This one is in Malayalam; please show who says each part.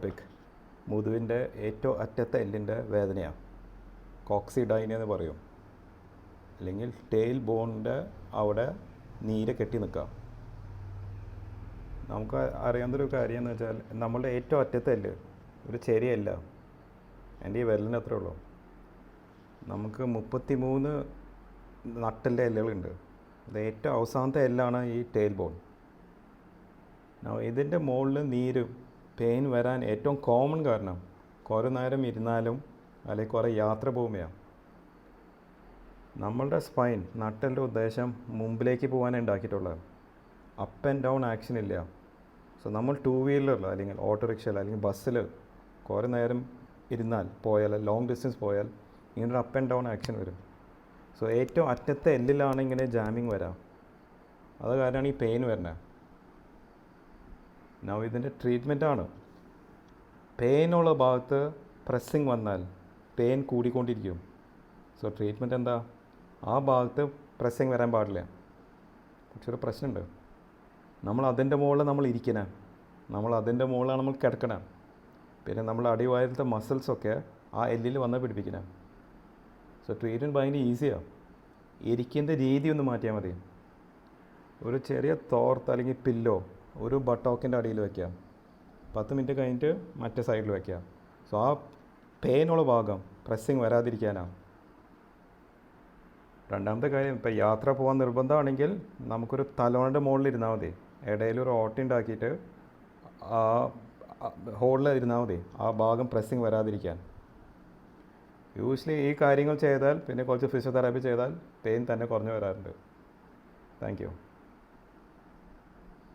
Speaker 1: ടോപ്പിക് മുതുവിൻ്റെ ഏറ്റവും അറ്റത്തെ എല്ലിൻ്റെ വേദനയാണ്. കോക്സിഡൈനിയ എന്ന് പറയും, അല്ലെങ്കിൽ ടെയിൽ ബോണിൻ്റെ അവിടെ നീര് കെട്ടി നിൽക്കുക. നമുക്ക് അറിയാവുന്നൊരു കാര്യം എന്ന് വെച്ചാൽ നമ്മളുടെ ഏറ്റവും അറ്റത്തെ എല്ല് ഒരു ചെറിയല്ല, എൻ്റെ ഈ വിരലിന് അത്രേ ഉള്ളൂ. നമുക്ക് 33 നട്ടലിൻ്റെ എല്ലുകളുണ്ട്. അത് ഏറ്റവും അവസാനത്തെ എല്ലാണ് ഈ ടെയിൽ ബോൺ. ഇതിൻ്റെ മുകളിൽ നീര് പെയിൻ വരാൻ ഏറ്റവും കോമൺ കാരണം കുറേ നേരം ഇരുന്നാലും അല്ലെങ്കിൽ കുറേ യാത്ര പോകുമ്പോഴാണ്. നമ്മളുടെ സ്പൈൻ നട്ടലിൻ്റെ ഉദ്ദേശം മുമ്പിലേക്ക് പോകാൻ ഉണ്ടാക്കിയിട്ടുള്ളത്, അപ്പ് ആൻഡ് ഡൗൺ ആക്ഷൻ ഇല്ല. സോ നമ്മൾ 2 വീലറിൽ അല്ലെങ്കിൽ ഓട്ടോറിക്ഷയിൽ അല്ലെങ്കിൽ ബസ്സിൽ കുറേ നേരം ഇരുന്നാൽ പോയാൽ, ലോങ് ഡിസ്റ്റൻസ് പോയാൽ ഇങ്ങനൊരു അപ്പ് ആൻഡ് ഡൗൺ ആക്ഷൻ വരും. സോ ഏറ്റവും അറ്റത്തെ എല്ലിലാണ് ഇങ്ങനെ ജാമിങ് വരാം. അത് കാരണമാണ് ഈ പെയിൻ വരുന്നത്. ഇതിൻ്റെ ട്രീറ്റ്മെൻറ്റാണ്, പെയിനുള്ള ഭാഗത്ത് പ്രസ്സിങ് വന്നാൽ പെയിൻ കൂടിക്കൊണ്ടിരിക്കും. സോ ട്രീറ്റ്മെൻറ്റ് എന്താ? ആ ഭാഗത്ത് പ്രസ്സിങ് വരാൻ പാടില്ല. പക്ഷെ ഒരു പ്രശ്നമുണ്ട്, നമ്മൾ അതിൻ്റെ മുകളിൽ നമ്മൾ ഇരിക്കണം, നമ്മൾ അതിൻ്റെ മുകളിലാണ് നമ്മൾ കിടക്കണം. പിന്നെ നമ്മൾ അടിവാരത്തെ മസിൽസൊക്കെ ആ എല്ലിൽ വന്ന് പിടിപ്പിക്കണം. സോ ട്രീറ്റ്മെൻറ്റ് ഭയങ്കര ഈസിയാണ്. ഇരിക്കുന്ന രീതി ഒന്ന് മാറ്റിയാൽ മതി. ഒരു ചെറിയ തോർത്ത് അല്ലെങ്കിൽ പില്ലോ ഒരു ബട്ടോക്കിൻ്റെ അടിയിൽ വയ്ക്കുക, 10 മിനിറ്റ് കഴിഞ്ഞിട്ട് മറ്റേ സൈഡിൽ വയ്ക്കുക. സോ ആ പെയിനുള്ള ഭാഗം പ്രസ്സിങ് വരാതിരിക്കാനാണ്. രണ്ടാമത്തെ കാര്യം, ഇപ്പോൾ യാത്ര പോകാൻ നിർബന്ധമാണെങ്കിൽ നമുക്കൊരു തലോണിൻ്റെ മുകളിൽ ഇരുന്നാൽ മതി, ഇടയിലൊരു ഓട്ട ഉണ്ടാക്കിയിട്ട് ആ ഹോളിൽ ഇരുന്നാൽ മതി, ആ ഭാഗം പ്രസ്സിങ് വരാതിരിക്കാൻ. യൂഷ്വലി ഈ കാര്യങ്ങൾ ചെയ്താൽ, പിന്നെ കുറച്ച് ഫിസിയോതെറാപ്പി ചെയ്താൽ പെയിൻ തന്നെ കുറഞ്ഞു വരാറുണ്ട്. Thank you.